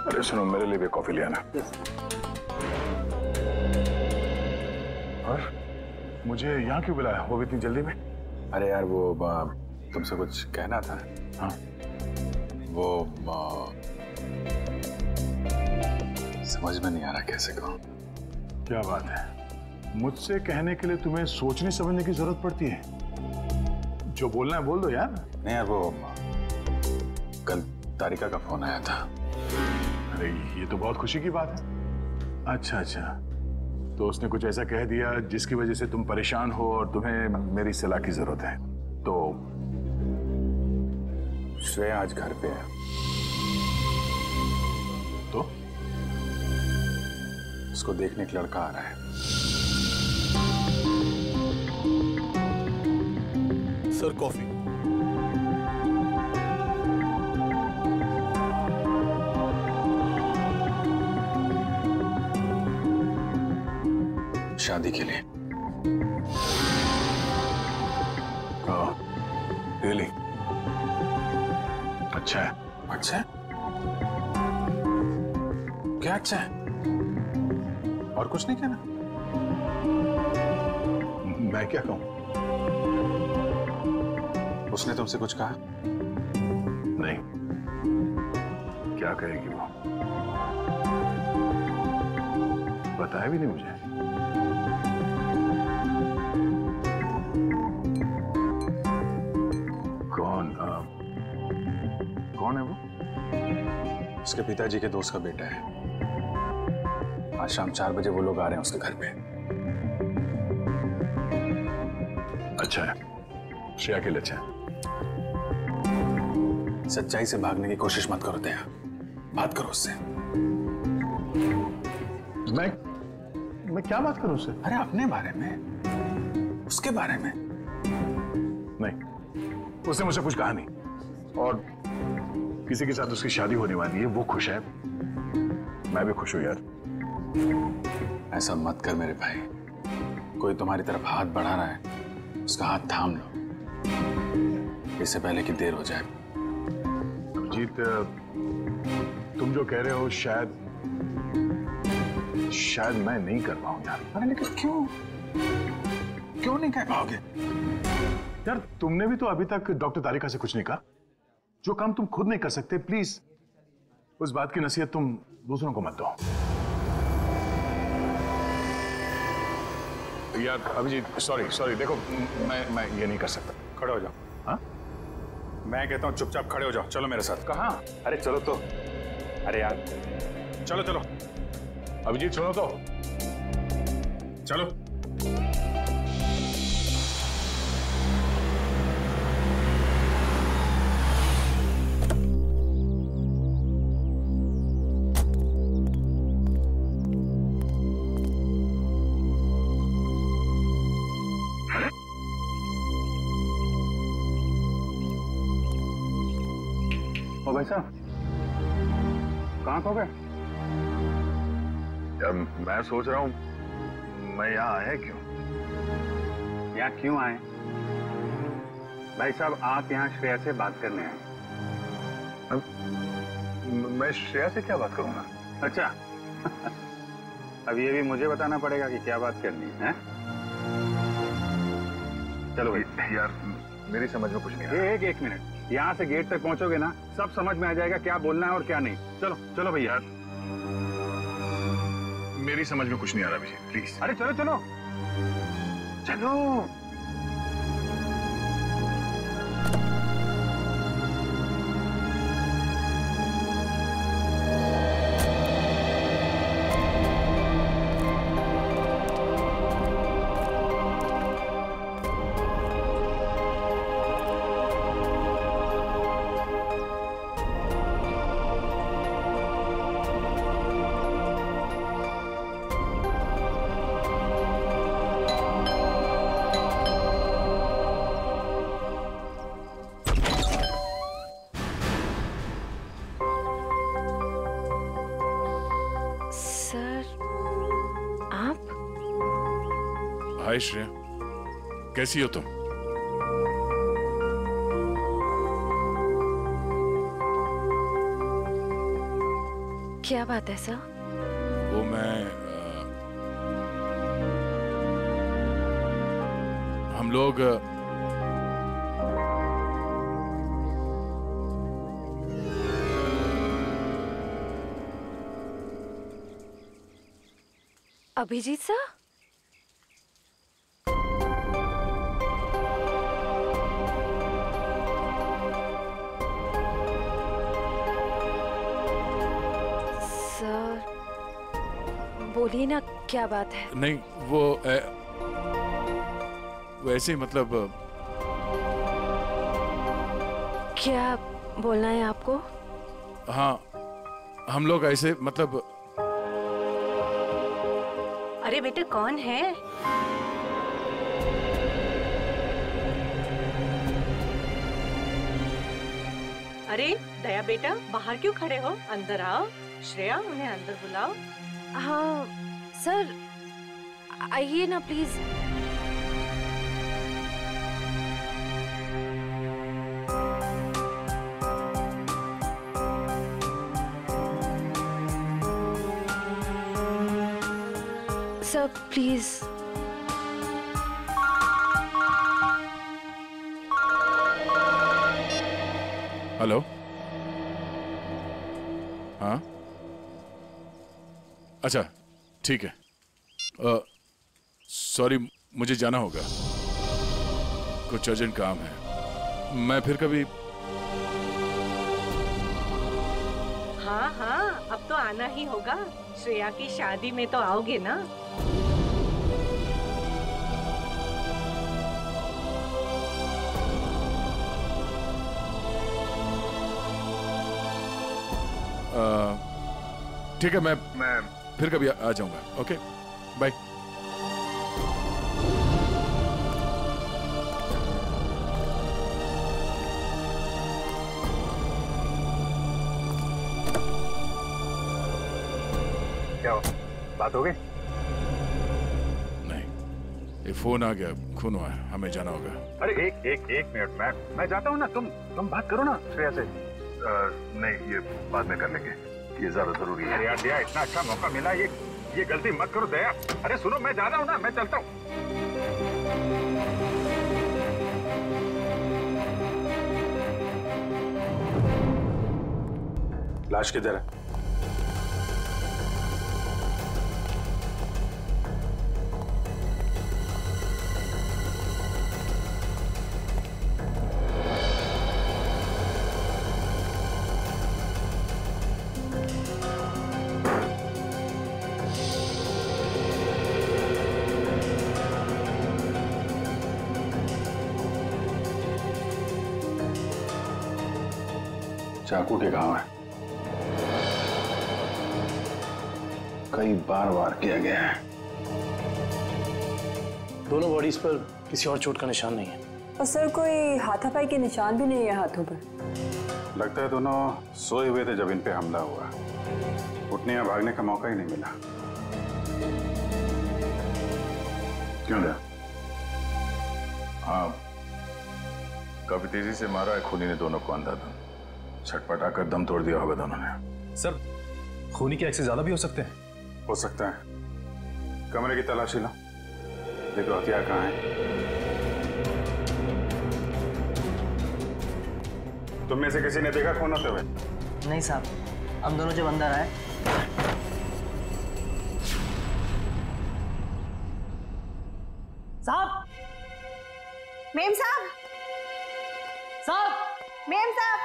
अरे सुनो, मेरे लिए भी कॉफी ले आना। और मुझे यहाँ क्यों बुलाया, वो भी इतनी जल्दी में? अरे यार वो तुमसे कुछ कहना था। हाँ वो समझ में नहीं आ रहा कैसे कहूँ। क्या बात है, मुझसे कहने के लिए तुम्हें सोचने समझने की जरूरत पड़ती है? जो बोलना है बोल दो यार। नहीं यार, वो कल तारिका का फोन आया था। अरे ये तो बहुत खुशी की बात है। अच्छा अच्छा, तो उसने कुछ ऐसा कह दिया जिसकी वजह से तुम परेशान हो और तुम्हें मेरी सलाह की जरूरत है। तो श्रेया आज घर पे है। तो उसको देखने एक लड़का आ रहा है। Sir coffee. शादी के लिए। रियली? अच्छा है। अच्छा है? क्या अच्छा है? और कुछ नहीं कहना? मैं क्या कहूं? उसने तुमसे कुछ कहा? नहीं, क्या कहेगी वो? बताया भी नहीं मुझे। कौन है वो? उसके पिताजी के दोस्त का बेटा है। आज शाम 4 बजे वो लोग आ रहे हैं उसके घर पे। अच्छा है, श्रेया के लिए अच्छा है। सच्चाई से भागने की कोशिश मत करो दया, बात करो उससे। मैं क्या बात करूं उससे? अरे अपने बारे में, उसके बारे में। नहीं, उसने मुझसे कुछ कहा नहीं। और किसी के साथ उसकी शादी होने वाली है, वो खुश है, मैं भी खुश हूं यार। ऐसा मत कर मेरे भाई, कोई तुम्हारी तरफ हाथ बढ़ा रहा है, उसका हाथ थाम लो, इससे पहले कि देर हो जाए। अभिजीत, तुम जो कह रहे हो शायद मैं नहीं कर पाऊं यार। अरे लेकिन क्यों नहीं कह पाओगे? यार तुमने भी तो अभी तक डॉक्टर तारिका से कुछ नहीं कहा। जो काम तुम खुद नहीं कर सकते, प्लीज उस बात की नसीहत तुम दूसरों को मत दो। यार अभिजीत, सॉरी, देखो मैं ये नहीं कर सकता। खड़े हो जाओ। हाँ, मैं कहता हूँ चुपचाप खड़े हो जाओ। चलो मेरे साथ। कहाँ? अरे चलो तो। अरे यार चलो अभिजीत सुनो तो। चलो। ओ भाई साहब, कहाँ खो गए? यार मैं सोच रहा हूँ मैं यहाँ आया क्यों? यहाँ क्यों आए? भाई साहब, आप यहाँ श्रेया से बात करने आए। मैं श्रेया से क्या बात करूंगा? अच्छा अब ये भी मुझे बताना पड़ेगा कि क्या बात करनी है? चलो भाई। यार मेरी समझ में कुछ नहीं आ रहा। एक मिनट, यहाँ से गेट तक पहुंचोगे ना, सब समझ में आ जाएगा क्या बोलना है और क्या नहीं। चलो भैया। मेरी समझ में कुछ नहीं आ रहा अभिजीत, प्लीज। अरे चलो। हाय श्रेया, कैसी हो तुम? क्या बात है सर? वो मैं हम लोग अभिजीत सर? बोलिए ना, क्या बात है? नहीं, वो ऐसे ही मतलब। क्या बोलना है आपको? हाँ, हम लोग ऐसे मतलब। अरे बेटे, कौन है? अरे दया बेटा, बाहर क्यों खड़े हो? अंदर आओ। श्रेया, उन्हें अंदर बुलाओ। हाँ सर, आइए ना प्लीज। Sir please. हेलो। हाँ, अच्छा ठीक है। सॉरी, मुझे जाना होगा, कुछ अर्जेंट काम है। मैं फिर कभी। हाँ हाँ, अब तो आना ही होगा। श्रेया की शादी में तो आओगे ना? ठीक है, मैं फिर कभी आ जाऊंगा। Okay, bye. क्या हो, बात हो गई? नहीं, ये फोन आ गया, खून हुआ है, हमें जाना होगा। अरे एक मिनट, मैं जाता हूँ ना। तुम बात करो ना श्रेया से। नहीं, ये बाद में कर लेंगे, ये ज्यादा जरूरी है। यार दया, इतना अच्छा मौका मिला, ये गलती मत करो दया। अरे सुनो, मैं जा रहा हूँ ना, मैं चलता हूँ। लाश किधर है? चाकू के घाव है, कई बार वार किया गया है। दोनों बॉडीज पर किसी और चोट का निशान नहीं है। और सर, कोई हाथापाई के निशान भी नहीं है हाथों पर। लगता है दोनों सोए हुए थे जब इन पे हमला हुआ। उठने या भागने का मौका ही नहीं मिला। क्यों दया? हाँ, काफी तेजी से मारा है खूनी ने दोनों को अंधाधुंध। छटपटा कर दम तोड़ दिया होगा दोनों ने। सर, खूनी के एक्सेस ज्यादा भी हो सकते हैं। हो सकता है। कमरे की तलाशी लो, देखो हथियार कहाँ है। तुम में से किसी ने देखा खून होते हुए? नहीं साहब, हम दोनों जब अंदर आए। साहब! मेम साहब! साहब! मेम साहब!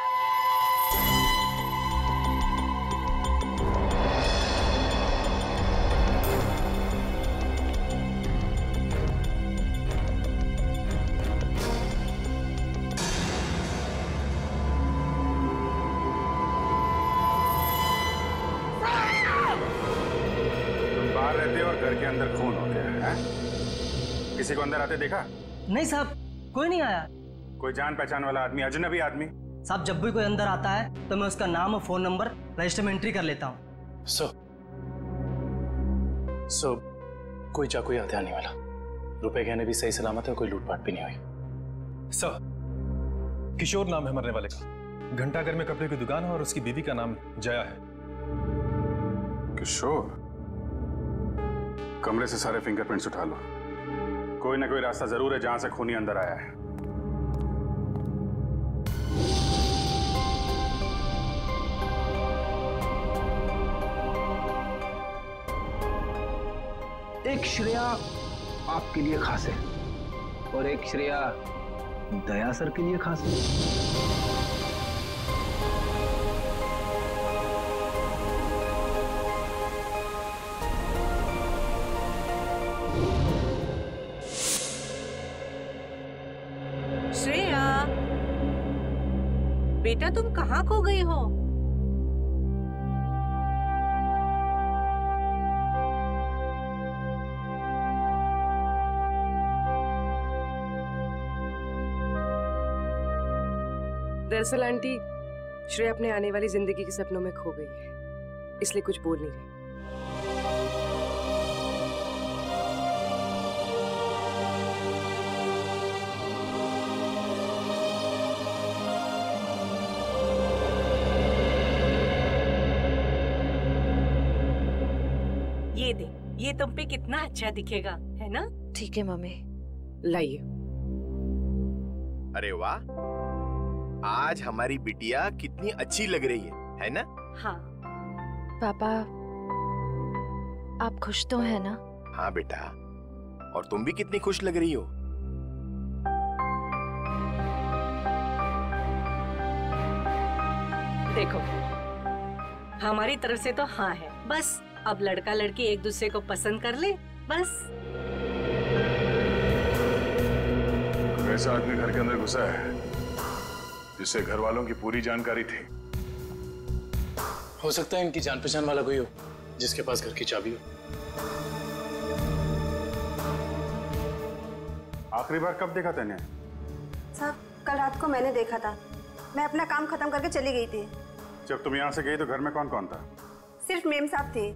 घर के अंदर खून हो गया है? किसी को अंदर आते देखा? नहीं साहब, कोई नहीं आया। कोई जान पहचान वाला आदमी, अजनबी आदमी? साहब, जब भी कोई अंदर आता है तो मैं उसका नाम और फोन नंबर रजिस्टर में एंट्री कर लेता हूँ। सर, कोई चाकू या हथियार नहीं मिला। रुपए गहने भी सही सलामत है, कोई लूटपाट भी नहीं हुई। सर, किशोर नाम है मरने वाले का। घंटाघर में कपड़े की दुकान है और उसकी बीवी का नाम जया है। किशोर, कमरे से सारे फिंगरप्रिंट्स उठा लो। कोई ना कोई रास्ता जरूर है जहां से खूनी अंदर आया है। एक श्रेया आपके लिए खास है और एक श्रेया दया सर के लिए खास है। श्रेया, बेटा तुम कहाँ खो गई हो? दरअसल आंटी, श्रेया अपने आने वाली जिंदगी के सपनों में खो गई है, इसलिए कुछ बोल नहीं रही। ये दे, ये तुम पे कितना अच्छा दिखेगा, है ना? ठीक है मम्मी। लाइए। अरे वाह, आज हमारी बिटिया कितनी अच्छी लग रही है ना? हाँ। पापा, आप खुश तो हैं ना? हाँ बेटा, और तुम भी कितनी खुश लग रही हो। देखो, हमारी तरफ से तो हाँ है, बस अब लड़का लड़की एक दूसरे को पसंद कर ले, बस। ऐसा आदमी घर के अंदर घुसा है जिससे घर वालों की पूरी जानकारी थी। हो सकता है इनकी जान पहचान वाला कोई हो जिसके पास घर की चाबी हो। आखिरी बार कब देखा तूने? साहब, कल रात को मैंने देखा था। मैं अपना काम खत्म करके चली गई थी। जब तुम यहाँ से गई तो घर में कौन कौन था? सिर्फ मेम साहब थे।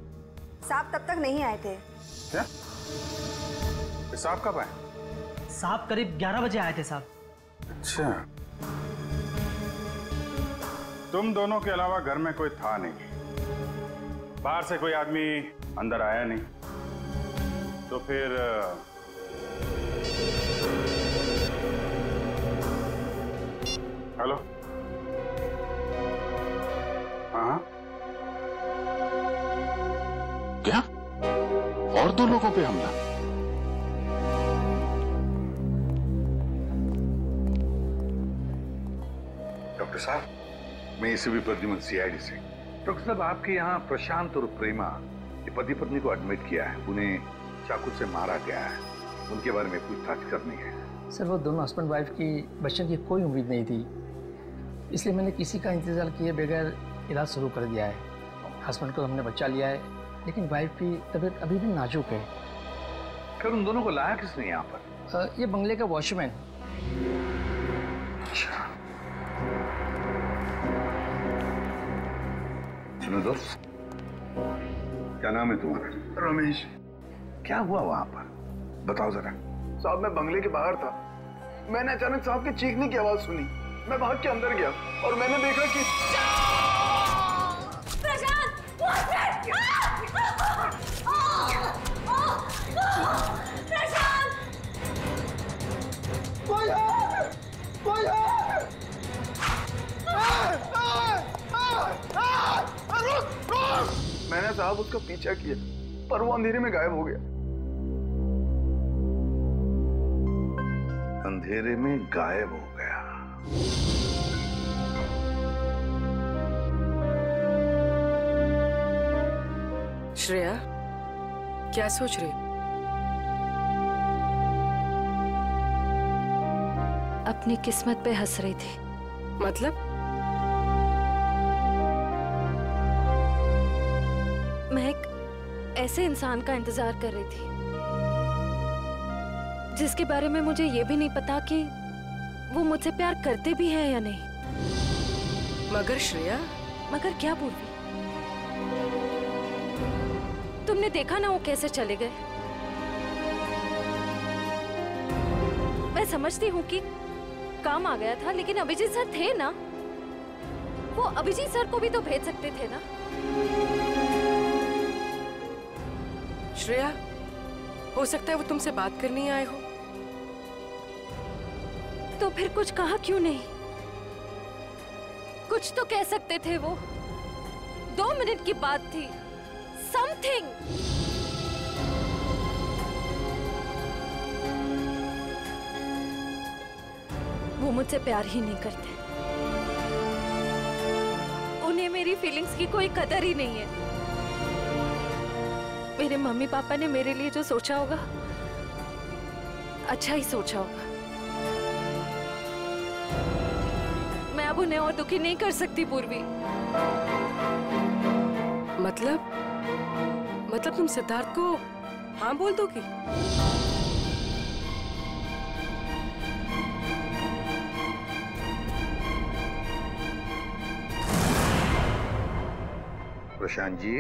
साहब तब तक नहीं आए थे। क्या? साहब कब आए? साहब करीब 11 बजे आए थे साहब। अच्छा, तुम दोनों के अलावा घर में कोई था नहीं, बाहर से कोई आदमी अंदर आया नहीं, तो फिर हेलो? हाँ, क्या? और 2 लोगों पे हमला? डॉक्टर साहब, मैं एसीपी प्रद्युमन सीआईडी से। डॉक्टर साहब, आपके यहाँ प्रशांत और प्रेमा ये पति पत्नी को एडमिट किया है। उन्हें चाकू से मारा गया है। उनके बारे में पूछताछ करनी है। सर, वो दोनों हस्बैंड वाइफ की बच्चों की कोई उम्मीद नहीं थी, इसलिए मैंने किसी का इंतजार किए बगैर इलाज शुरू कर दिया है। हस्बैंड को हमने बचा लिया है, लेकिन वाइफ की तबीयत अभी भी नाजुक है। फिर उन दोनों को लाया किसने यहाँ पर? ये बंगले का वॉचमैन। अच्छा, सुनो दोस्त, क्या नाम है तुम्हारा? रमेश। क्या हुआ वहां पर, बताओ जरा। साहब, मैं बंगले के बाहर था। मैंने अचानक साहब के चीखने की आवाज सुनी। मैं भाग के अंदर गया और मैंने देखा कि मैंने साहब उसका पीछा किया, पर वो अंधेरे में गायब हो गया। अंधेरे में गायब हो गया? श्रेया, क्या सोच रही? अपनी किस्मत पे हंस रही थी। मतलब? मैं एक ऐसे इंसान का इंतजार कर रही थी जिसके बारे में मुझे ये भी नहीं पता कि वो मुझसे प्यार करते भी हैं या नहीं। मगर श्रेया? मगर क्या पूर्वी? तुमने देखा ना वो कैसे चले गए। मैं समझती हूँ कि काम आ गया था, लेकिन अभिजीत सर थे ना, वो अभिजीत सर को भी तो भेज सकते थे ना। श्रेया, हो सकता है वो तुमसे बात करने आए हो। तो फिर कुछ कहा क्यों नहीं? कुछ तो कह सकते थे वो। 2 मिनट की बात थी। समथिंग। वो मुझसे प्यार ही नहीं करते। उन्हें मेरी फीलिंग्स की कोई कदर ही नहीं है। मेरे मम्मी पापा ने मेरे लिए जो सोचा होगा, अच्छा ही सोचा होगा। मैं अब उन्हें और दुखी नहीं कर सकती पूर्वी। मतलब तुम सिद्धार्थ को हाँ बोल दोगी? प्रशांत जी,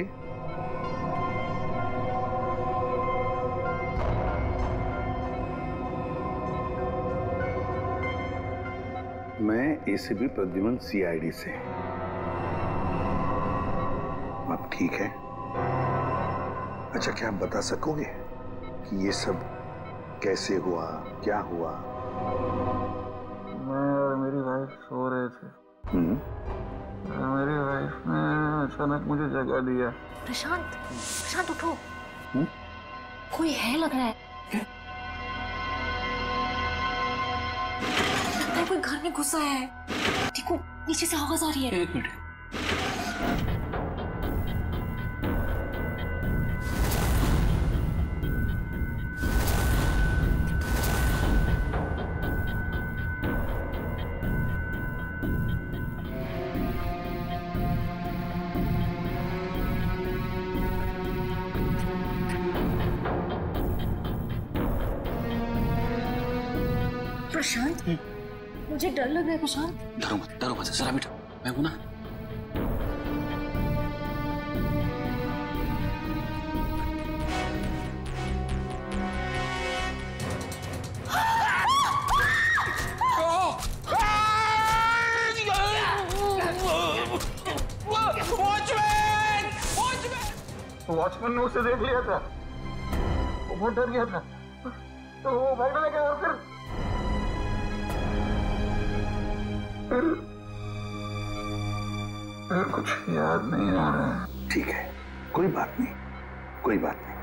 मैं एसीपी प्रद्युमन सीआईडी से। अब ठीक है। अच्छा, क्या आप बता सकोगे कि ये सब कैसे हुआ, क्या हुआ? मैं और मेरी वाइफ सो रहे थे। मेरी वाइफ ने अचानक मुझे जगा दिया। प्रशांत उठो। कोई है लग रहा है। लगता है कोई घर में घुसा है। देखो नीचे से आवाज आ रही है। 1 मिनट। प्रशांत, मुझे डर लग रहा है। प्रशांत, डरो मत, जरा बैठो, मैं हूं ना। वॉचमैन ने उसे देख लिया था। वो बहुत डर गया था, तो वो भागने लगा। और फिर कुछ याद नहीं आ रहा है। ठीक है, कोई बात नहीं, कोई बात नहीं।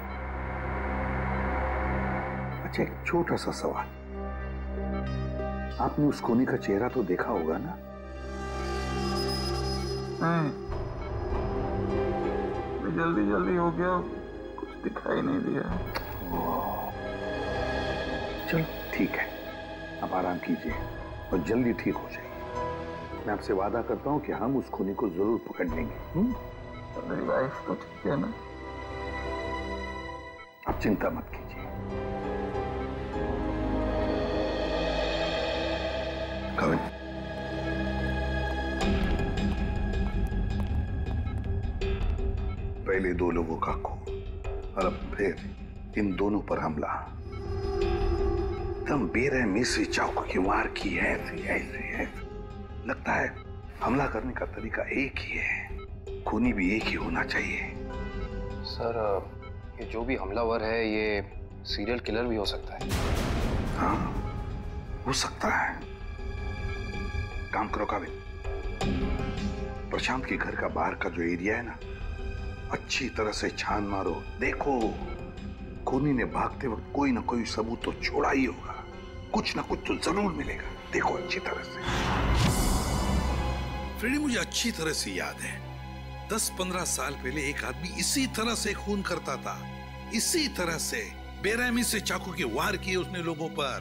अच्छा, एक छोटा सा सवाल। आपने उस कोनी का चेहरा तो देखा होगा ना? नहीं, जल्दी हो गया, कुछ दिखाई नहीं दिया। चलो ठीक है, आप आराम कीजिए और जल्दी ठीक हो जाइए। मैं आपसे वादा करता हूं कि हम उस खूनी को जरूर पकड़ लेंगे। मेरी वाइफ तो ठीक है ना? आप चिंता मत कीजिए। कविन, पहले 2 लोगों का खून और अब फिर इन दोनों पर हमला। एकदम बेरहमी से चाकू की वार की है। ऐसे लगता है हमला करने का तरीका एक ही है, खूनी भी एक ही होना चाहिए। सर, ये जो भी हमलावर है ये सीरियल किलर भी हो सकता है। हाँ, हो सकता है। काम करो काबिल, प्रशांत के घर का बाहर का जो एरिया है ना, अच्छी तरह से छान मारो। देखो, खूनी ने भागते वक्त कोई ना कोई सबूत तो छोड़ा ही होगा। कुछ ना कुछ तो जरूर मिलेगा। देखो अच्छी तरह से। फ्रेडी, मुझे अच्छी तरह से याद है, 10-15 साल पहले एक आदमी इसी तरह से खून करता था। इसी तरह से बेरहमी से चाकू के वार किए उसने लोगों पर,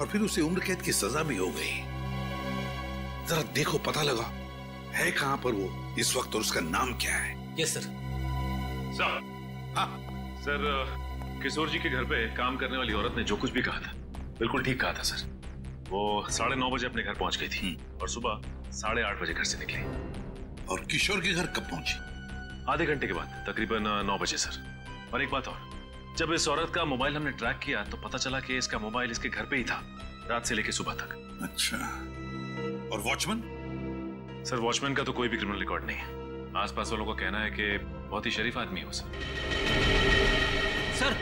और फिर उसे उम्र कैद की सजा भी हो गई। जरा देखो, पता लगा है कहां पर वो इस वक्त और उसका नाम क्या है? Yes sir. सर, किशोर जी के घर पे काम करने वाली औरत ने जो कुछ भी कहा था बिल्कुल ठीक कहा था सर। वो 9:30 बजे अपने घर पहुंच गई थी और सुबह 8:30 बजे घर से निकली। और किशोर के घर कब पहुंची? आधे घंटे के बाद, तकरीबन 9 बजे सर। और एक बात और, जब इस औरत का मोबाइल हमने ट्रैक किया तो पता चला कि इसका मोबाइल इसके घर पे ही था, रात से लेकर सुबह तक। अच्छा, और वॉचमैन? सर, वॉचमैन का तो कोई भी क्रिमिनल रिकॉर्ड नहीं है। आसपास वालों का कहना है कि बहुत ही शरीफ आदमी हो सर। सर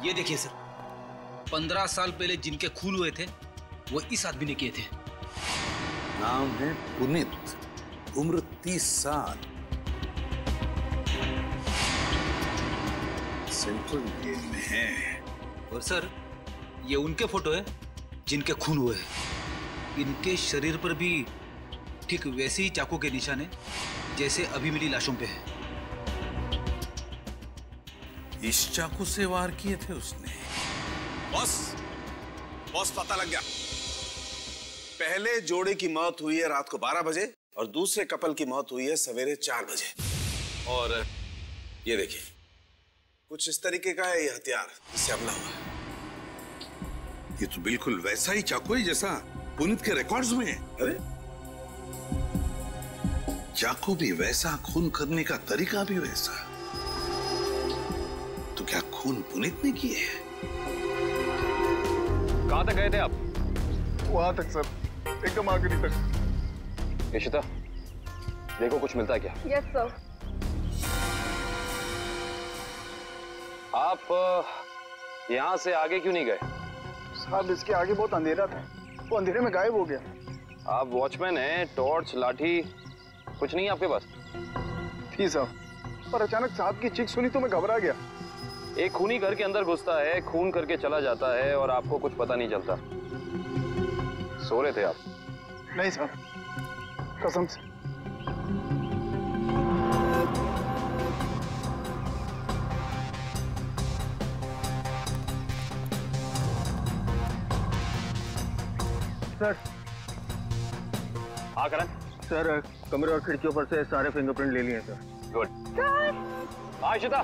ये देखिए सर, 15 साल पहले जिनके खून हुए थे वो इस आदमी ने किए थे। नाम है पुनीत, उम्र 30 साल, सेंट्रल जेल में है। और सर ये उनके फोटो है जिनके खून हुए हैं। इनके शरीर पर भी ठीक वैसे ही चाकू के निशान है जैसे अभी मिली लाशों पे है। इस चाकू से वार किए थे उसने। बॉस पता लग गया। पहले जोड़े की मौत हुई है रात को 12 बजे और दूसरे कपल की मौत हुई है सवेरे 4 बजे। और ये देखिए, कुछ इस तरीके का है ये हथियार जिससे हमला हुआ है। ये तो बिल्कुल वैसा ही चाकू है जैसा पुनीत के रिकॉर्ड्स में है। अरे चाकू भी वैसा, खून करने का तरीका भी वैसा। तो क्या खून पुनीत ने किए हैं? कहां तक गए थे आप? वहां तक सर, एकदम आखिरी तक। इशिता, देखो कुछ मिलता है क्या? Yes sir. आप यहाँ से आगे क्यों नहीं गए? साहब इसके आगे बहुत अंधेरा था, वो अंधेरे में गायब हो गया। आप वॉचमैन हैं, टॉर्च, लाठी कुछ नहीं है आपके पास? थी साहब, पर अचानक साहब की चीख सुनी तो मैं घबरा गया। एक खूनी घर के अंदर घुसता है, खून करके चला जाता है और आपको कुछ पता नहीं चलता। सो रहे थे आप? नहीं साहब, कसम से। सर। हाँ करण। सर कमरे और खिड़कियों पर से सारे फिंगरप्रिंट ले लिए सर। गुड। हाँ इशिता।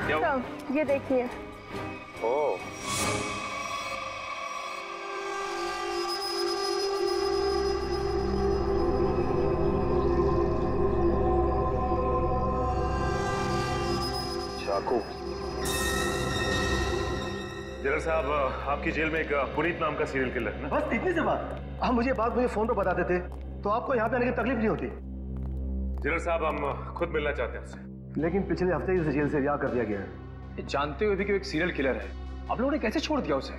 सर ये देखिए। ओह। चाकू। जनरल साहब, आपकी जेल में एक पुनीत नाम का सीरियल किलर है ना? बस इतनी सी बात। आप मुझे फोन पर बता देते तो आपको यहाँ पे आने की तकलीफ नहीं होती। जनरल साहब, हम खुद मिलना चाहते हैं उससे। लेकिन पिछले हफ्ते ही उसे जेल से रिहा कर दिया गया है। जानते हुए भी कि वो एक सीरियल किलर है, आप लोगों ने कैसे छोड़ दिया उसे?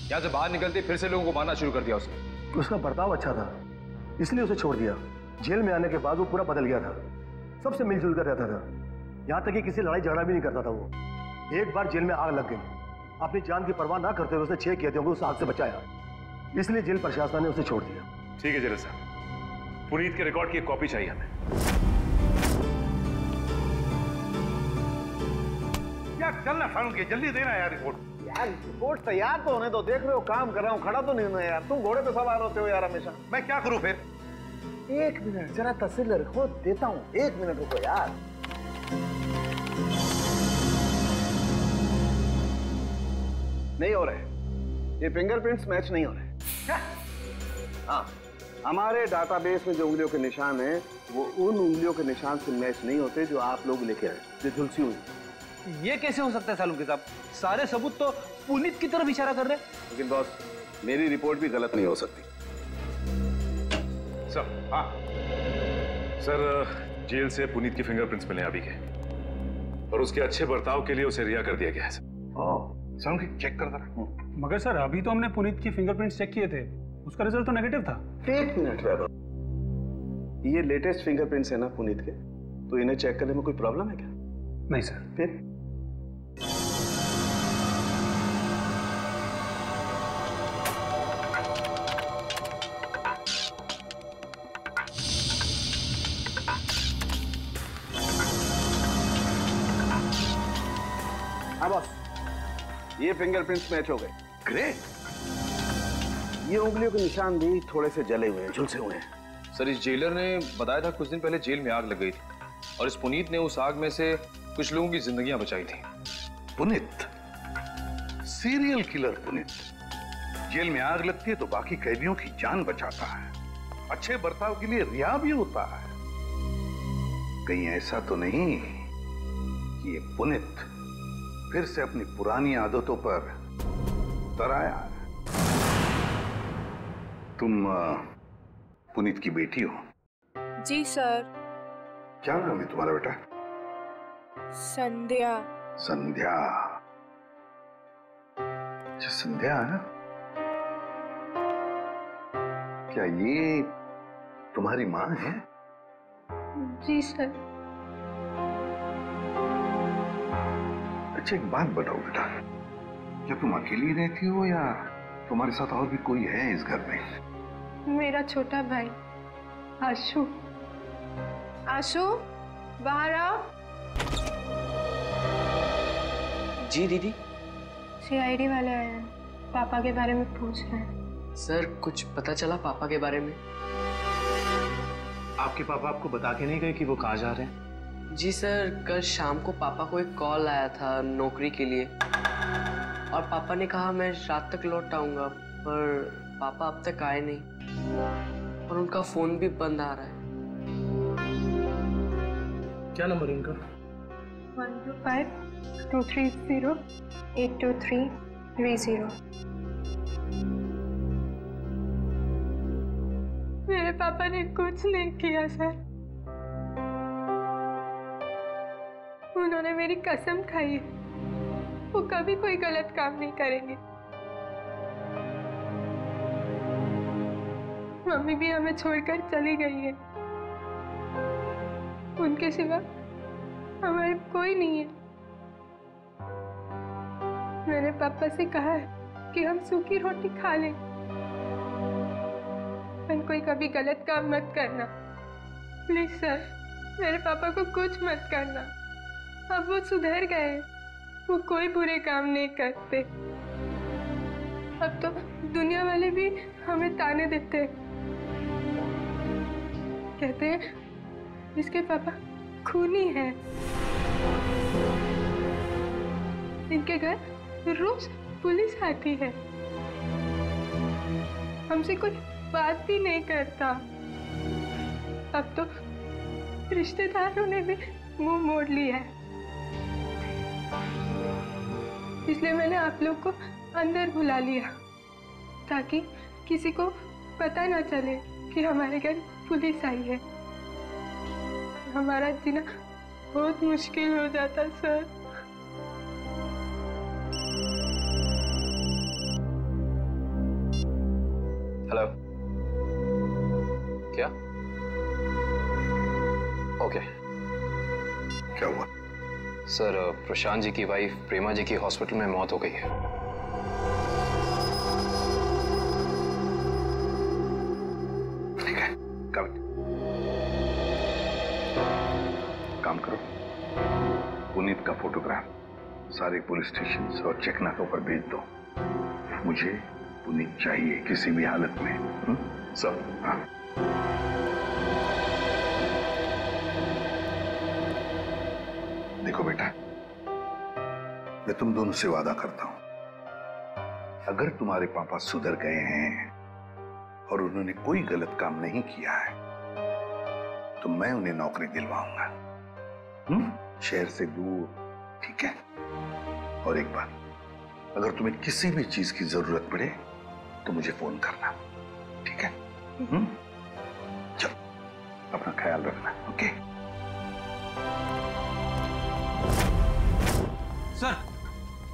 यहाँ से बाहर निकलते फिर से लोगों को मारना शुरू कर दिया उसने। उसका बर्ताव अच्छा था इसलिए उसे छोड़ दिया। जेल में आने के बाद वो पूरा बदल गया था, सबसे मिलजुल कर रहता था, यहाँ तक कि किसी लड़ाई झगड़ा भी नहीं करता था वो। एक बार जेल में आग लग गई, अपनी जान की परवाह ना करते हुए उसने 6 कैदियों को उस आग से बचाया, इसलिए जेल प्रशासन ने उसे छोड़ दिया। ठीक है जनरल साहब, पुनीत के रिकॉर्ड की एक कॉपी चाहिए हमें। यार चलना फारूक, जल्दी देना यार रिपोर्ट। यार रिपोर्ट तैयार तो होने दो, देख रहे हो काम कर रहा हूँ, खड़ा तो नहीं हूँ यार। तुम घोड़े पे सवार होते हो यार हमेशा। मैं क्या करूँ फिर? 1 मिनट जरा तस्वीर रखो, देता हूँ। 1 मिनट रुको यार। नहीं हो रहे, ये फिंगरप्रिंट्स मैच नहीं हो रहे। क्या? हाँ, हमारे डाटाबेस में जो उंगलियों के निशान हैं वो उन उंगलियों के निशान से मैच नहीं होते जो आप लोग लेके आए, जो झुलसी हुई। ये कैसे हो सकता है सालुंके साहब? सारे सबूत तो पुनीत की तरफ इशारा कर रहे हैं। लेकिन बॉस, मेरी रिपोर्ट भी गलत नहीं हो सकती। सर, हाँ सर, जेल से पुनीत की फिंगरप्रिंट्स मिले अभी के, और उसके अच्छे बर्ताव के लिए उसे रिहा कर दिया गया है सर। चेक कर जरा। मगर सर अभी तो हमने पुनीत की फिंगरप्रिंट्स चेक किए थे, उसका रिजल्ट तो नेगेटिव था। 1 मिनट वैभव, ये लेटेस्ट फिंगरप्रिंट्स है ना पुनीत के, तो इन्हें चेक करने में कोई प्रॉब्लम है क्या? नहीं सर। फिर हाँ बॉस, ये फिंगरप्रिंट्स मैच हो गए। ग्रेट। ये उंगलियों के निशान भी थोड़े से जले हुए हैं, झुलसे हुए हैं। सर इस जेलर ने बताया था कुछ दिन पहले जेल में आग लग गई थी और इस पुनीत ने उस आग में से कुछ लोगों की जिंदगियां बचाई थी। Puneet, serial killer Puneet, jail में आग लगती है तो बाकी कैदियों की जान बचाता है, अच्छे बर्ताव के लिए रिहा भी होता है। कहीं ऐसा तो नहीं कि ये पुनीत फिर से अपनी पुरानी आदतों पर उत्तर आया। तुम पुनीत की बेटी हो? जी सर। क्या नाम है तुम्हारा बेटा? संध्या। संध्या? अच्छा संध्या है ना? क्या ये तुम्हारी माँ है? जी सर। अच्छा एक बात बताओ बेटा, क्या तुम अकेली रहती हो या तुम्हारे साथ और भी कोई है इस घर में? मेरा छोटा भाई आशु। आशु बाहर आओ। जी दीदी। सीआईडी वाले आए हैं, पापा के बारे में पूछ रहे हैं। सर कुछ पता चला पापा के बारे में? आपके पापा आपको बता के नहीं गए कि वो कहाँ जा रहे हैं? जी सर, कल शाम को पापा को एक कॉल आया था नौकरी के लिए और पापा ने कहा मैं रात तक लौट आऊंगा, पर पापा अब तक आए नहीं और उनका फोन भी बंद आ रहा है। क्या नंबर है उनका? 125-230-82330। मेरे पापा ने कुछ नहीं किया सर। उन्होंने मेरी कसम खाई है, वो कभी कोई गलत काम नहीं करेंगे। मम्मी भी हमें छोड़कर चली गई है, उनके सिवा हमारे कोई नहीं है। मैंने पापा से कहा है कि हम सूखी रोटी खा लें, पर कोई कभी गलत काम मत करना प्लीज सर। मेरे पापा को कुछ मत करना, अब वो सुधर गए, वो कोई बुरे काम नहीं करते। अब तो दुनिया वाले भी हमें ताने देते हैं, कहते हैं इसके पापा खूनी हैं। इनके घर रोज पुलिस आती है, हमसे कोई बात भी नहीं करता। अब तो रिश्तेदारों ने भी मुंह मोड़ लिया है, इसलिए मैंने आप लोग को अंदर बुला लिया ताकि किसी को पता ना चले कि हमारे घर पुलिस आई है। हमारा जीना बहुत मुश्किल हो जाता सर। हेलो, क्या? ओके। क्या हुआ? सर प्रशांत जी की वाइफ प्रेमा जी की हॉस्पिटल में मौत हो गई है। ठीक है, काम करो, पुनीत का फोटोग्राफ सारे पुलिस स्टेशन और चेकनाकों पर भेज दो। मुझे पुनीत चाहिए किसी भी हालत में। सब हाँ। देखो बेटा, मैं तुम दोनों से वादा करता हूं, अगर तुम्हारे पापा सुधर गए हैं और उन्होंने कोई गलत काम नहीं किया है तो मैं उन्हें नौकरी दिलवाऊंगा, शहर से दूर, ठीक है? और एक बात, अगर तुम्हें किसी भी चीज की जरूरत पड़े तो मुझे फोन करना, ठीक है? चलो, अपना ख्याल रखना, ओके? सर,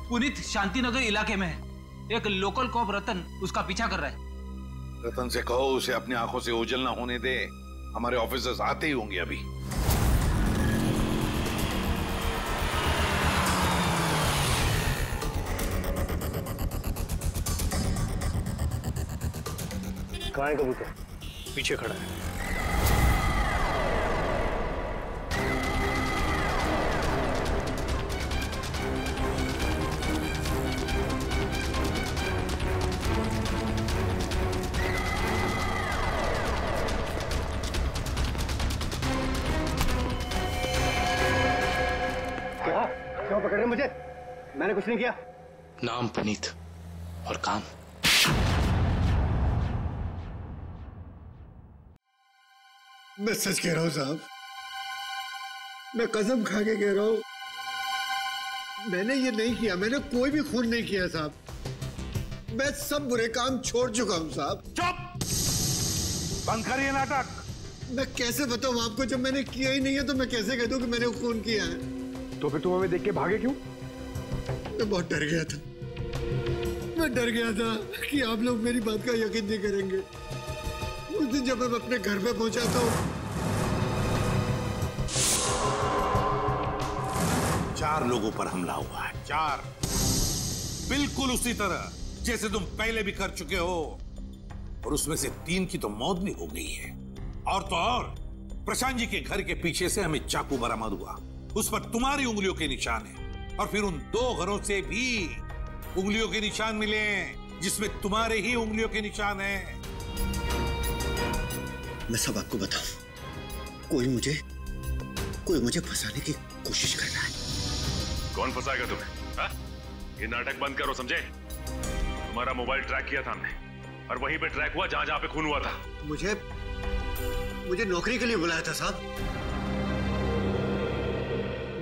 पुनीत शांतिनगर इलाके में है, एक लोकल कॉप रतन उसका पीछा कर रहा है। रतन से कहो उसे अपनी आंखों से ओझल ना होने दे, हमारे ऑफिसर्स आते ही होंगे अभी। कहाँ है कबूतर? पीछे खड़ा है। क्या? क्यों पकड़ रहे मुझे? मैंने कुछ नहीं किया। नाम पुनीत और काम। मैं सच कह रहा हूं साहब, मैं कसम खा के कह रहा हूं, मैंने ये नहीं किया, मैंने कोई भी खून नहीं किया साहब। मैं सब बुरे काम छोड़ चुका हूँ साहब। चुप! बंद करिए नाटक। मैं कैसे बताऊँ आपको, जब मैंने किया ही नहीं है तो मैं कैसे कह दूँ कि मैंने खून किया है? तो फिर तुम हमें देख के भागे क्यों? मैं बहुत डर गया था। मैं डर गया था कि आप लोग मेरी बात का यकीन नहीं करेंगे। उस दिन जब मैं अपने घर पे पहुंचा तो 4 लोगों पर हमला हुआ है। 4, बिल्कुल उसी तरह जैसे तुम पहले भी कर चुके हो, और उसमें से 3 की तो मौत भी हो गई है। और तो और प्रशांत जी के घर के पीछे से हमें चाकू बरामद हुआ, उस पर तुम्हारी उंगलियों के निशान है, और फिर उन 2 घरों से भी उंगलियों के निशान मिले जिसमें तुम्हारे ही उंगलियों के निशान हैं। मैं सब आपको बताऊं, कोई मुझे फंसाने की कोशिश कर रहा है। कौन फंसाएगा तुम्हें? हा? ये नाटक बंद करो, समझे? तुम्हारा मोबाइल ट्रैक किया था हमने, और वहीं पे ट्रैक हुआ जहां पे खून हुआ था। मुझे नौकरी के लिए बुलाया था साहब।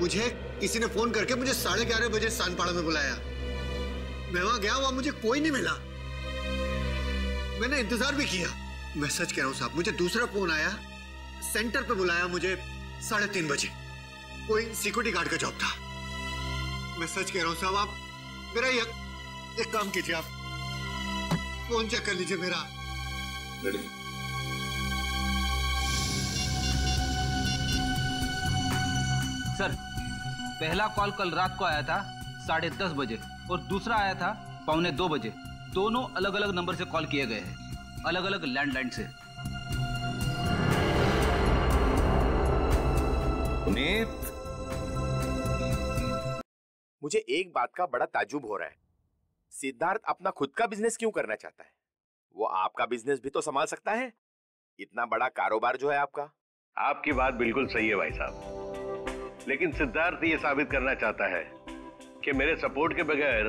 मुझे किसी ने फोन करके मुझे 11:30 बजे सानपाड़ा में बुलाया। मैं वहां गया, वहां मुझे कोई नहीं मिला। मैंने इंतजार भी किया। मैं सच कह रहा हूं साहब, मुझे दूसरा फोन आया, सेंटर पे बुलाया मुझे 3:30 बजे। कोई सिक्योरिटी गार्ड का जॉब था। मैं सच कह रहा हूं साहब, आप मेरा एक काम कीजिए, आप फोन चेक कर लीजिए मेरा। सर, पहला कॉल कल रात को आया था 10:30 बजे और दूसरा आया था 1:45 बजे। दोनों अलग अलग नंबर से कॉल किए गए हैं, अलग अलग लैंडलाइन से। पुनीत, मुझे एक बात का बड़ा ताज्जुब हो रहा है। सिद्धार्थ अपना खुद का बिजनेस क्यों करना चाहता है? वो आपका बिजनेस भी तो संभाल सकता है। इतना बड़ा कारोबार जो है आपका। आपकी बात बिल्कुल सही है भाई साहब, लेकिन सिद्धार्थ ये साबित करना चाहता है कि मेरे सपोर्ट के बगैर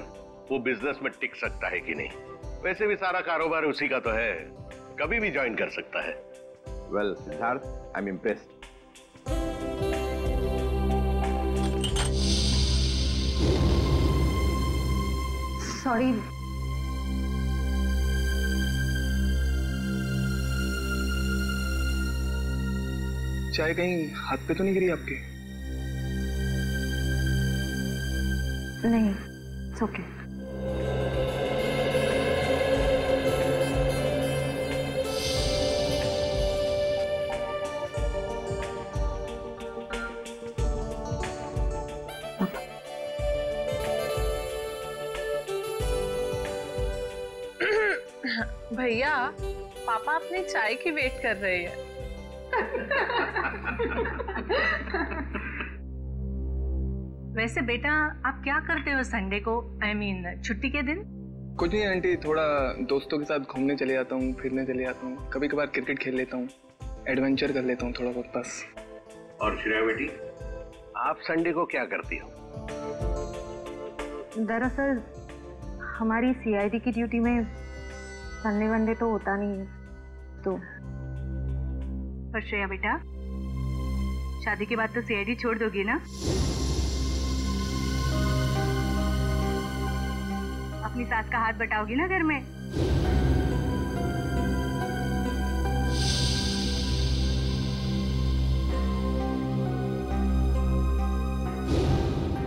वो बिजनेस में टिक सकता है कि नहीं। वैसे भी सारा कारोबार उसी का तो है, कभी भी ज्वाइन कर सकता है। Well Siddharth, I am impressed. Sorry. चाय कहीं हाथ पे तो नहीं गिरी आपके? नहीं, it's okay। भैया, पापा अपनी चाय की वेट कर रहे हैं। वैसे बेटा, आप क्या करते हो संडे को, I mean, छुट्टी के दिन? कुछ नहीं आंटी, थोड़ा दोस्तों के साथ घूमने चले जाता हूँ, फिरने चले जाता हूँ, कभी कभार क्रिकेट खेल लेता हूँ, एडवेंचर कर लेता हूँ थोड़ा बहुत बस। और श्रेया बेटी, आप संडे को क्या करती हो? दरअसल हमारी CID की ड्यूटी में संडे वनडे तो होता नहीं है, तो। पर श्रेया बेटा, शादी के बाद तो CID छोड़ दोगी ना? अपनी सास का हाथ बटाओगी ना घर में?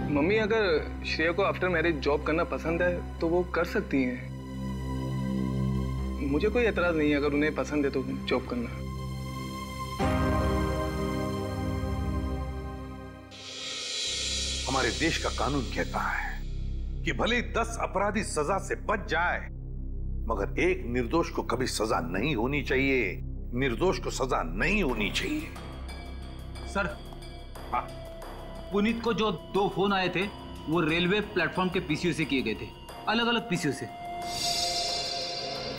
मम्मी, अगर श्रेया को आफ्टर मैरिज जॉब करना पसंद है तो वो कर सकती हैं। मुझे कोई एतराज नहीं है अगर उन्हें पसंद है तो जॉब करना। हमारे देश का कानून कहता है कि भले 10 अपराधी सजा से बच जाए, मगर एक निर्दोष को कभी सजा नहीं होनी चाहिए। निर्दोष को सजा नहीं होनी चाहिए। सर, पुनीत को जो 2 फोन आए थे वो रेलवे प्लेटफॉर्म के पीसीओ से किए गए थे, अलग अलग पीसीओ से।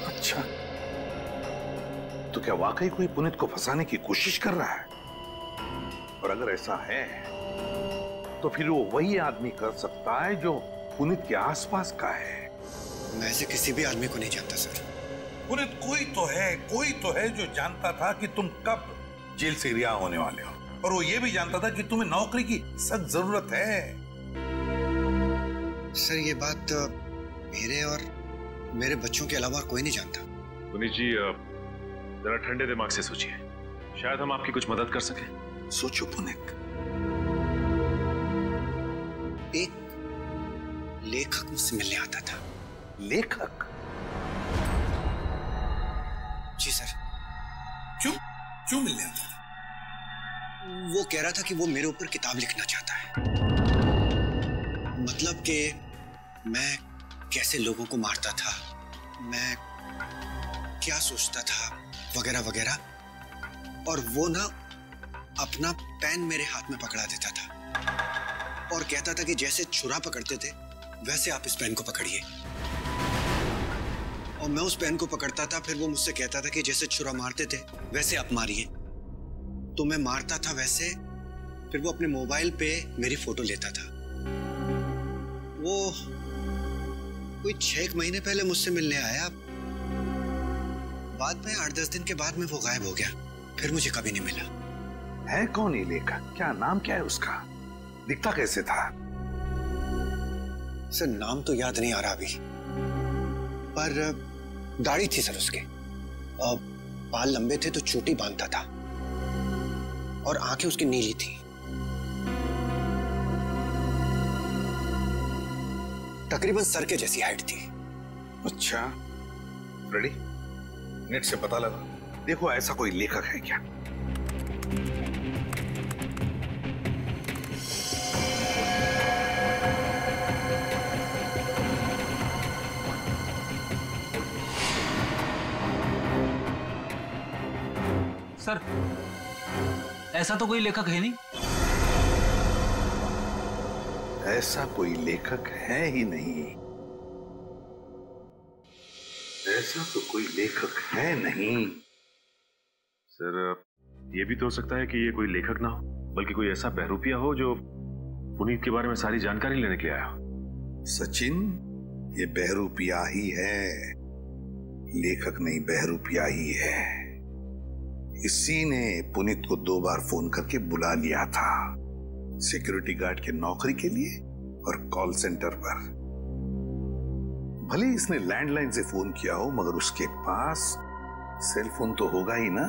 अच्छा, तो क्या वाकई कोई पुनीत को फंसाने की कोशिश कर रहा है? और अगर ऐसा है तो फिर वो वही आदमी कर सकता है जो पुनीत के आसपास का है। मैं ऐसे किसी भी आदमी को नहीं जानता सर। पुनीत कोई तो है जो जानता था कि तुम कब जेल से रिहा होने वाले हो, और वो ये भी जानता था कि तुम्हें नौकरी की सख्त जरूरत है। सर, ये बात मेरे और मेरे बच्चों के अलावा कोई नहीं जानता। पुनीत जी जरा ठंडे दिमाग से सोचिए, शायद हम आपकी कुछ मदद कर सकें। सोचो पुनीत। एक लेखक मुझसे मिलने आता था। लेखक? जी सर। क्यों मिलने आता था? वो कह रहा था कि वो मेरे ऊपर किताब लिखना चाहता है। मतलब कि मैं कैसे लोगों को मारता था, मैं क्या सोचता था, वगैरह वगैरह। और वो ना अपना पेन मेरे हाथ में पकड़ा देता था और कहता था कि जैसे छुरा पकड़ते थे वैसे आप इस पेन को पकड़िए। और मैं उस पेन को पकड़ता था, फिर वो मुझसे कहता था कि जैसे छुरा मारते थे वैसे आप मारिए। तो मैं मारता था वैसे, फिर वो अपने मोबाइल पे मेरी फोटो लेता था। वो कोई 6 महीने पहले मुझसे मिलने आया। बाद में 8-10 दिन के बाद में वो गायब हो गया, फिर मुझे कभी नहीं मिला। है कौन ये लेखक? क्या नाम क्या है उसका? दिखता कैसे था? सर नाम तो याद नहीं आ रहा अभी, पर दाढ़ी थी सर उसके, बाल लंबे थे तो चोटी बांधता था और आंखें उसकी नीली थी। तकरीबन सर के जैसी हाइट थी। अच्छा रेडी, नेट से पता लगा। देखो ऐसा कोई लेखक है क्या? सर ऐसा तो कोई लेखक है नहीं। ऐसा कोई लेखक है ही नहीं। ऐसा तो कोई लेखक है नहीं। सर ये भी तो हो सकता है कि ये कोई लेखक ना हो, बल्कि कोई ऐसा बहरूपिया हो जो पुनीत के बारे में सारी जानकारी लेने के लिए आया हो। सचिन, ये बहरूपिया ही है, लेखक नहीं बहरूपिया ही है। इसी ने पुनीत को 2 बार फोन करके बुला लिया था, सिक्योरिटी गार्ड की नौकरी के लिए और कॉल सेंटर पर। भले इसने लैंडलाइन से फोन किया हो, मगर उसके पास सेल फोन तो होगा ही ना।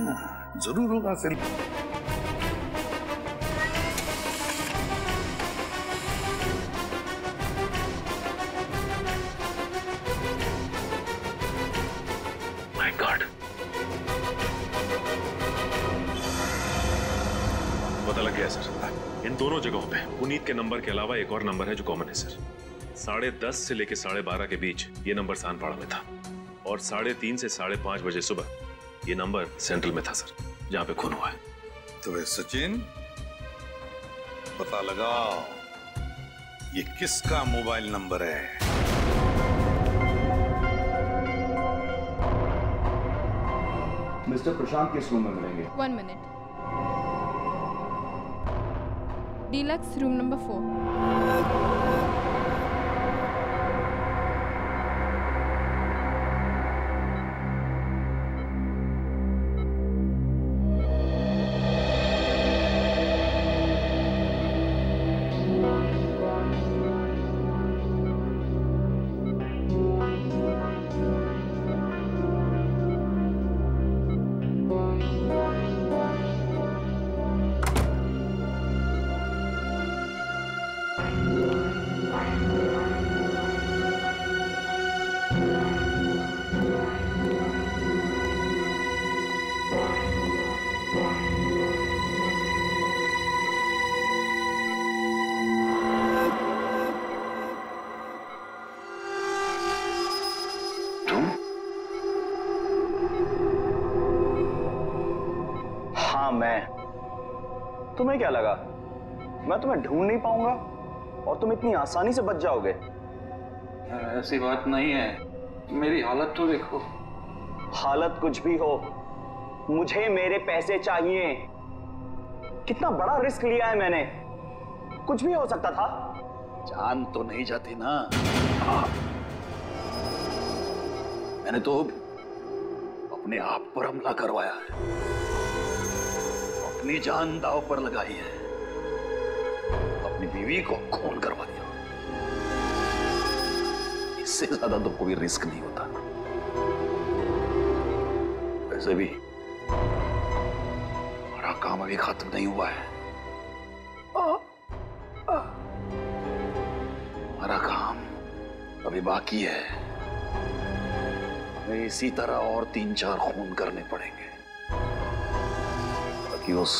जरूर होगा सेल फोन। माय गॉड, पता लग गया सर। इन दोनों जगहों पे पुनीत के नंबर के अलावा एक और नंबर है जो कॉमन है सर। 10:30 से लेकर 12:30 के बीच ये नंबर सानपाड़ा में था और 3:30 से 5:30 बजे सुबह ये नंबर सेंट्रल में था सर, जहां पे खून हुआ है। तो वे सचिन, पता लगाओ ये किसका मोबाइल नंबर है। मिस्टर प्रशांत किस रूम में मिलेंगे? 1 मिनट। Deluxe room number 4। तुम्हें क्या लगा मैं तुम्हें ढूंढ नहीं पाऊंगा और तुम इतनी आसानी से बच जाओगे? ऐसी बात नहीं है, मेरी हालत तो देखो। हालत कुछ भी हो, मुझे मेरे पैसे चाहिए। कितना बड़ा रिस्क लिया है मैंने, कुछ भी हो सकता था। जान तो नहीं जाती ना। मैंने तो अपने आप पर हमला करवाया है, अपनी जान दांव पर लगाई है, अपनी बीवी को खून करवा दिया। इससे ज्यादा तो कोई रिस्क नहीं होता। वैसे भी हमारा काम अभी खत्म नहीं हुआ है। हमारा काम अभी बाकी है। हमें इसी तरह और 3-4 खून करने पड़ेंगे ताकि उस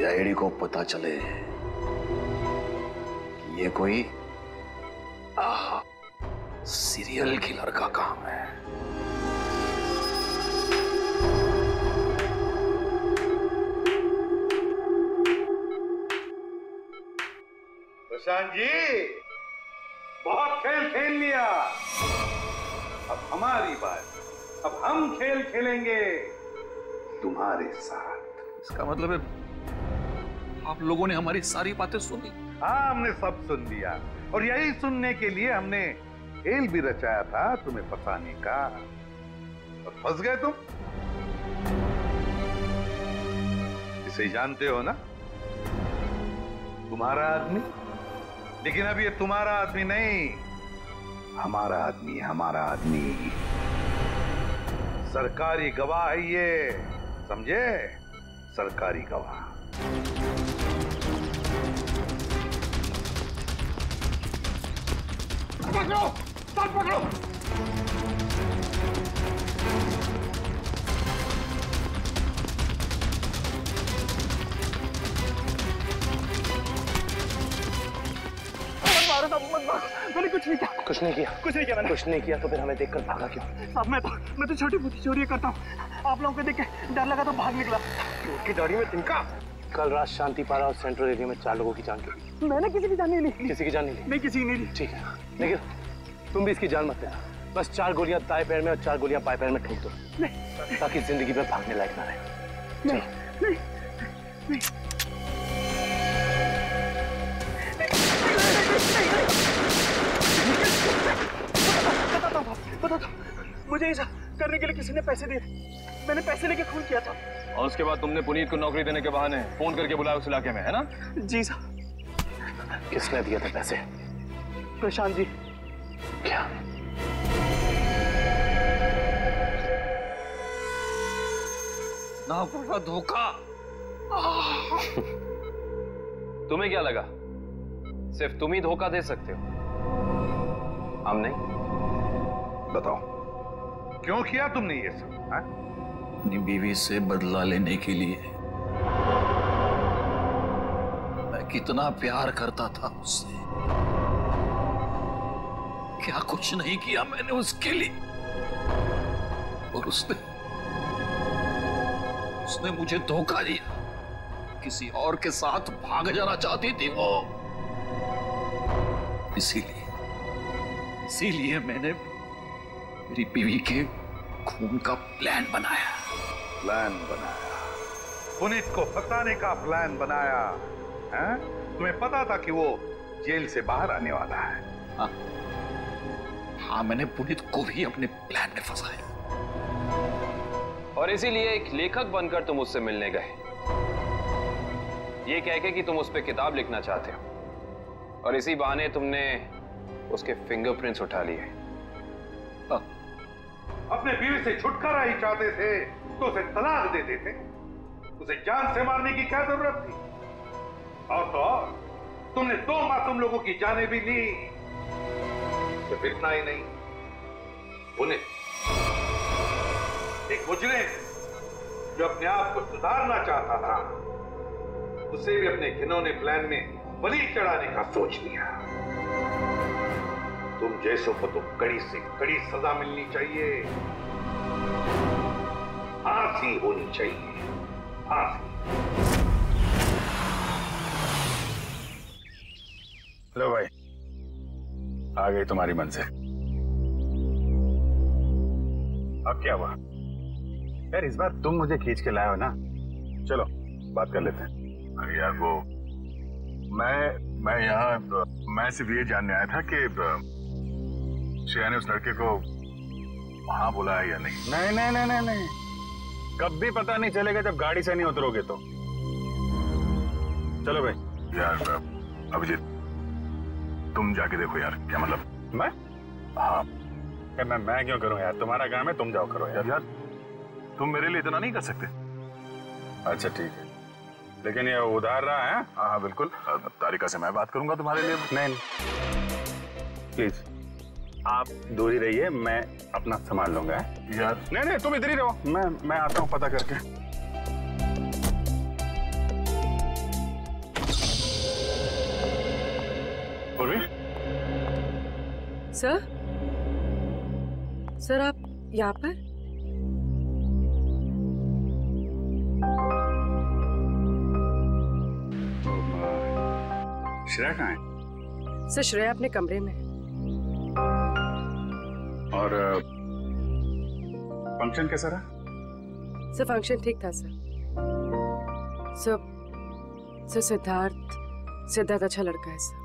आईडी को पता चले कि ये कोई सीरियल किलर का काम है। प्रशांत जी, बहुत खेल खेल लिया, अब हमारी बात। अब हम खेल खेलेंगे तुम्हारे साथ। इसका मतलब है आप लोगों ने हमारी सारी बातें सुनी? हाँ, हमने सब सुन लिया और यही सुनने के लिए हमने खेल भी रचाया था तुम्हें फंसाने का, और फंस गए तुम। इसे जानते हो ना, तुम्हारा आदमी। लेकिन अब ये तुम्हारा आदमी नहीं, हमारा आदमी, हमारा आदमी। सरकारी गवाह है ये, समझे? सरकारी गवाह। पकड़ो, साथ पकड़ो। मैंने कुछ नहीं किया। कुछ नहीं किया? कुछ नहीं किया मैंने। कुछ नहीं किया तो फिर हमें देखकर भागा क्यों? साहब मैं तो छोटी मोटी चोरी करता हूँ। आप लोगों को देख के डर लगा तो भाग निकला। की दाढ़ी में तिनका। कल रात शांतिपारा और सेंट्रल एरिया में 4 लोगों की जान गई। मैंने किसी की जान नहीं ली। किसी की जान नहीं ली? नहीं, किसी की नहीं ली। ठीक है, लेकिन तुम भी इसकी जान मत लेना। बस 4 गोलियां दाएं पैर में और 4 गोलियां बाएं पैर में ठोक दो, ताकि जिंदगी में भागने लायक ना रहे। बता दो, मुझे ऐसा करने के लिए किसी ने पैसे दिए। मैंने पैसे लेके खून किया था। और उसके बाद तुमने पुनीत को नौकरी देने के बहाने फोन करके बुलाया उस इलाके में, है ना? जी साहब। किसने दिए थे पैसे? प्रशांत जी। क्या? ना बड़ा धोखा। तुम्हें क्या लगा सिर्फ तुम ही धोखा दे सकते हो, हम नहीं? बताओ, क्यों किया तुमने ये सब? अपनी बीवी से बदला लेने के लिए। मैं कितना प्यार करता था उससे। क्या कुछ नहीं किया मैंने उसके लिए, और उसने मुझे धोखा दिया। किसी और के साथ भाग जाना चाहती थी वो। इसीलिए मैंने मेरी बीवी के खून का प्लान बनाया। पुनीत को फंसाने का प्लान बनाया है? तुम्हें पता था कि वो जेल से बाहर आने वाला है? हाँ, मैंने पुनीत को भी अपने प्लान में फंसाया। और इसीलिए एक लेखक बनकर तुम उससे मिलने गए, ये कह के कि तुम उस पर किताब लिखना चाहते हो, और इसी बहाने तुमने उसके फिंगरप्रिंट्स उठा लिए। अपने बीवी से छुटकारा ही चाहते थे तो उसे तलाक दे देते। उसे जान से मारने की क्या जरूरत थी? और तो और, तुमने 2 मासूम लोगों की जानें भी ली। सिर्फ इतना ही नहीं, पुनीत एक मुजरिम जो अपने आप को सुधारना चाहता था, उसे भी अपने घिनौने प्लान में बलि चढ़ाने का सोच लिया। तुम जैसों को तो कड़ी से कड़ी सजा मिलनी चाहिए, फांसी होनी चाहिए, फांसी। लो भाई, आ गई तुम्हारी मंजिल। अब क्या हुआ यार? इस बार तुम मुझे खींच के लाए हो ना, चलो बात कर लेते हैं। अरे यार वो मैं यहाँ मैं सिर्फ ये जानने आया था कि श्रेया ने उस लड़के को वहां बुलाया या नहीं। नहीं, कब भी पता नहीं चलेगा जब गाड़ी से नहीं उतरोगे तो। चलो भाई। यार अभिजीत, तुम जाके देखो यार, क्या मतलब मैं? हाँ मैं क्यों करूं यार, तुम्हारा काम है, तुम जाओ करो यार। तुम मेरे लिए इतना नहीं कर सकते? अच्छा ठीक है, लेकिन ये उधार रहा है। हाँ बिल्कुल, तारिका से मैं बात करूंगा तुम्हारे लिए। नहीं प्लीज आप दूर ही रहिए, मैं अपना संभाल लूंगा यार। नहीं तुम इधर ही रहो, मैं आता हूँ पता करके। पूर्वी सर आप यहाँ पर? श्रेया कहाँ है? सर श्रेया अपने कमरे में। और फंक्शन कैसा रहा? सर फंक्शन ठीक था सर। सर सिद्धार्थ अच्छा लड़का है सर।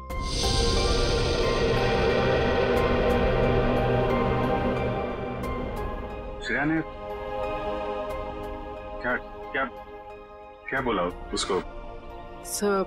श्रेया ने क्या क्या क्या बोला उसको? सर